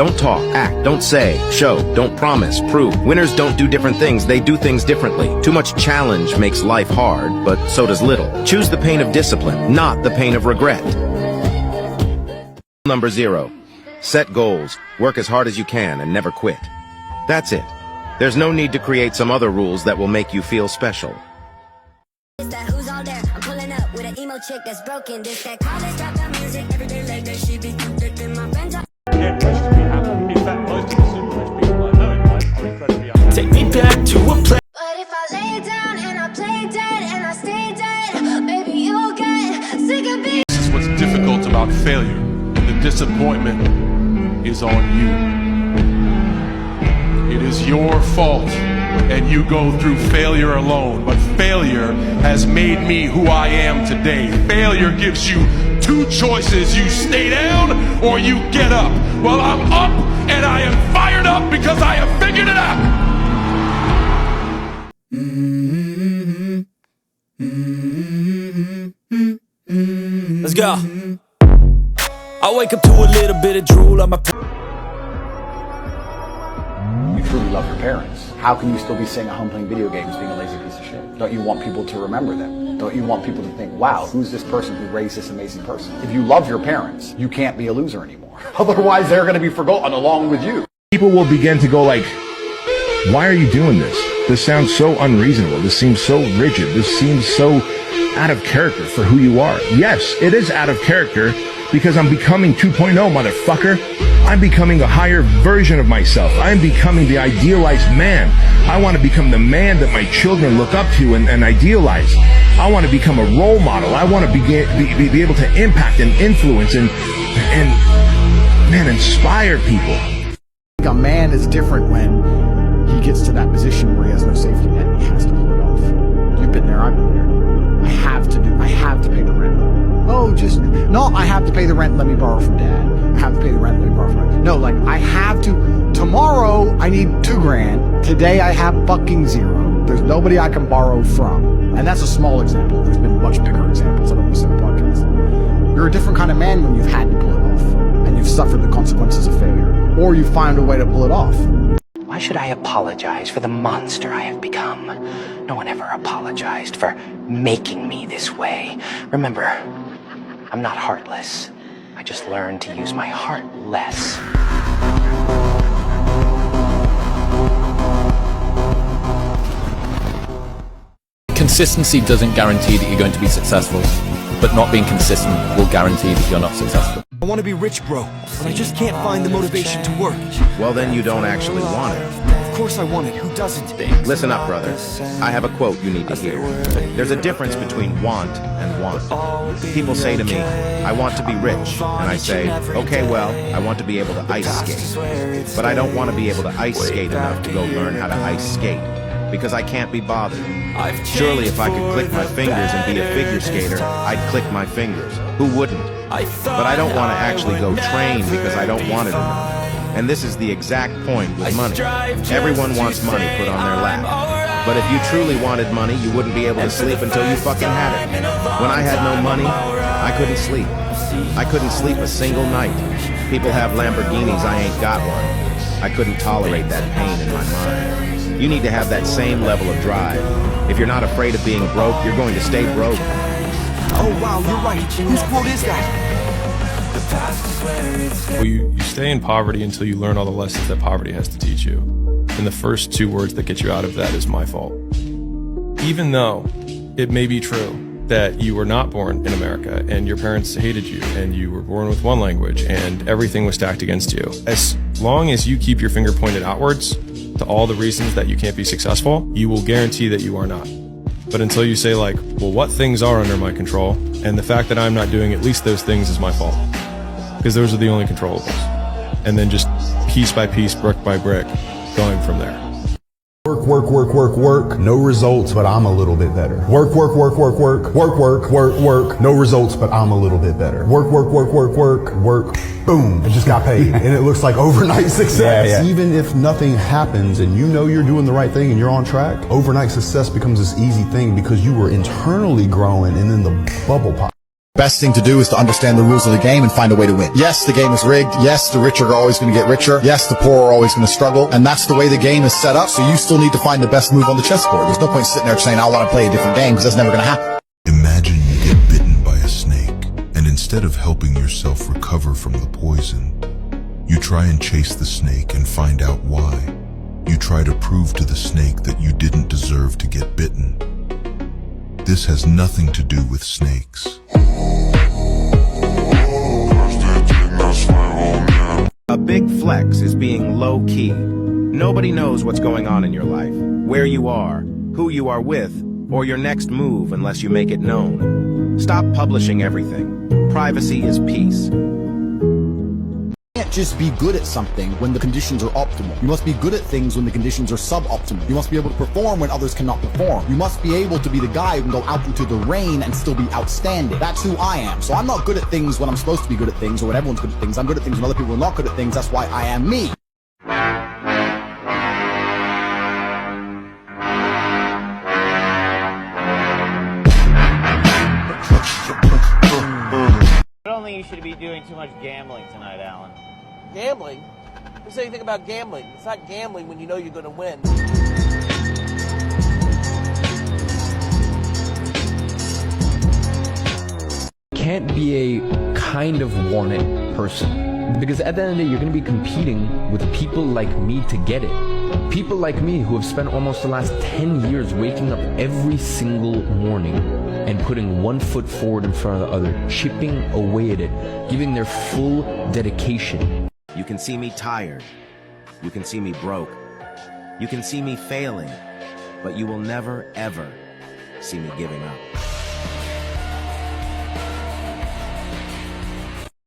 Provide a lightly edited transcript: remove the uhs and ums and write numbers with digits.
Don't talk, act, don't say, show, don't promise, prove. Winners don't do different things, they do things differently. Too much challenge makes life hard, but so does little. Choose the pain of discipline, not the pain of regret. Number 0. Set goals, work as hard as you can, and never quit. That's it. There's no need to create some other rules that will make you feel special. Who's all there? I'm pulling up with an emo chick that's broken. This that college dropout music every day like that. She be thinking my friends are. In fact, most of the super rich people I know are incredibly unhappy. Take me back to a place. But if I lay down and I play dead and I stay dead, maybe you'll get sick of being. This is what's difficult about failure. The disappointment is on you. It is your fault, and you go through failure alone. But failure has made me who I am today. Failure gives you two choices. You stay down or you get up. Well, I'm up and I am fired up because I have figured it out. Let's go. I wake up to a little bit of drool on my. You truly love your parents. How can you still be saying at home playing video games being a lazy piece of shit? Don't you want people to remember them? Don't you want people to think, wow, who's this person who raised this amazing person? If you love your parents, you can't be a loser anymore. Otherwise, they're going to be forgotten along with you. People will begin to go like, why are you doing this? This sounds so unreasonable. This seems so rigid. This seems so out of character for who you are. Yes, it is out of character because I'm becoming 2.0, motherfucker. I'm becoming a higher version of myself. I'm becoming the idealized man. I want to become the man that my children look up to and idealize. I want to become a role model. I want to be able to impact and influence and man, inspire people. A man is different when he gets to that position where he has no safety net and he has to pull it off. You've been there, I've been there. I have to pay the rent. Oh, no, I have to pay the rent, let me borrow from dad. I have to pay the rent, let me borrow from dad. No, like, I have to, tomorrow I need $2,000. Today I have fucking zero. There's nobody I can borrow from. And that's a small example. There's been much bigger examples. I don't want to say in a podcast. You're a different kind of man when you've had to pull it off. And you've suffered the consequences of failure. Or you find a way to pull it off. Why should I apologize for the monster I have become? No one ever apologized for making me this way. Remember, I'm not heartless. I just learned to use my heart less. Consistency doesn't guarantee that you're going to be successful, but not being consistent will guarantee that you're not successful. I want to be rich, bro, but I just can't find the motivation to work. Well, then you don't actually want it. Of course I want it. Who doesn't? Listen up, brother. I have a quote you need to hear. There's a difference between want and want. People say to me, I want to be rich. And I say, okay, well, I want to be able to ice skate. But I don't want to be able to ice skate enough to go learn how to ice skate. Because I can't be bothered. Surely if I could click my fingers and be a figure skater, I'd click my fingers. Who wouldn't? But I don't want to actually go train because I don't want it enough. And this is the exact point with money. Everyone wants money put on their lap. But if you truly wanted money, you wouldn't be able to sleep until you fucking had it. When I had no money, I couldn't sleep. I couldn't sleep a single night. People have Lamborghinis, I ain't got one. I couldn't tolerate that pain in my mind. You need to have that same level of drive. If you're not afraid of being broke, you're going to stay broke. Oh wow, you're right. Whose quote is that? Well, you stay in poverty until you learn all the lessons that poverty has to teach you. And the first two words that get you out of that is my fault. Even though it may be true that you were not born in America and your parents hated you and you were born with one language and everything was stacked against you, as long as you keep your finger pointed outwards to all the reasons that you can't be successful, you will guarantee that you are not. But until you say like, well, what things are under my control? And the fact that I'm not doing at least those things is my fault. Because those are the only controllables. And then just piece by piece, brick by brick, going from there. Work, work, work, work, work, no results, but I'm a little bit better. Work, work, work, work, work, work, work, work, work, no results, but I'm a little bit better. Work, work, work, work, work, work, boom, it just got paid. And it looks like overnight success. Yeah. Even if nothing happens and you know you're doing the right thing and you're on track, overnight success becomes this easy thing because you were internally growing and then the bubble pops. Best thing to do is to understand the rules of the game and find a way to win. Yes, the game is rigged. Yes, the rich are always going to get richer. Yes, the poor are always going to struggle. And that's the way the game is set up, so you still need to find the best move on the chessboard. There's no point sitting there saying, I want to play a different game, because that's never going to happen. Imagine you get bitten by a snake, and instead of helping yourself recover from the poison, you try and chase the snake and find out why. You try to prove to the snake that you didn't deserve to get bitten. This has nothing to do with snakes. A big flex is being low-key. Nobody knows what's going on in your life, where you are, who you are with, or your next move unless you make it known. Stop publishing everything. Privacy is peace. You can't just be good at something when the conditions are optimal. You must be good at things when the conditions are suboptimal. You must be able to perform when others cannot perform. You must be able to be the guy who can go out into the rain and still be outstanding. That's who I am. So I'm not good at things when I'm supposed to be good at things or when everyone's good at things. I'm good at things when other people are not good at things. That's why I am me. I don't think you should be doing too much gambling tonight, Alan. Gambling? Who said anything about gambling? It's not gambling when you know you're going to win. Can't be a kind of wanted person, because at the end of the day you're going to be competing with people like me to get it. People like me who have spent almost the last 10 years waking up every single morning and putting one foot forward in front of the other, chipping away at it, giving their full dedication. You can see me tired. You can see me broke. You can see me failing. But you will never, ever see me giving up.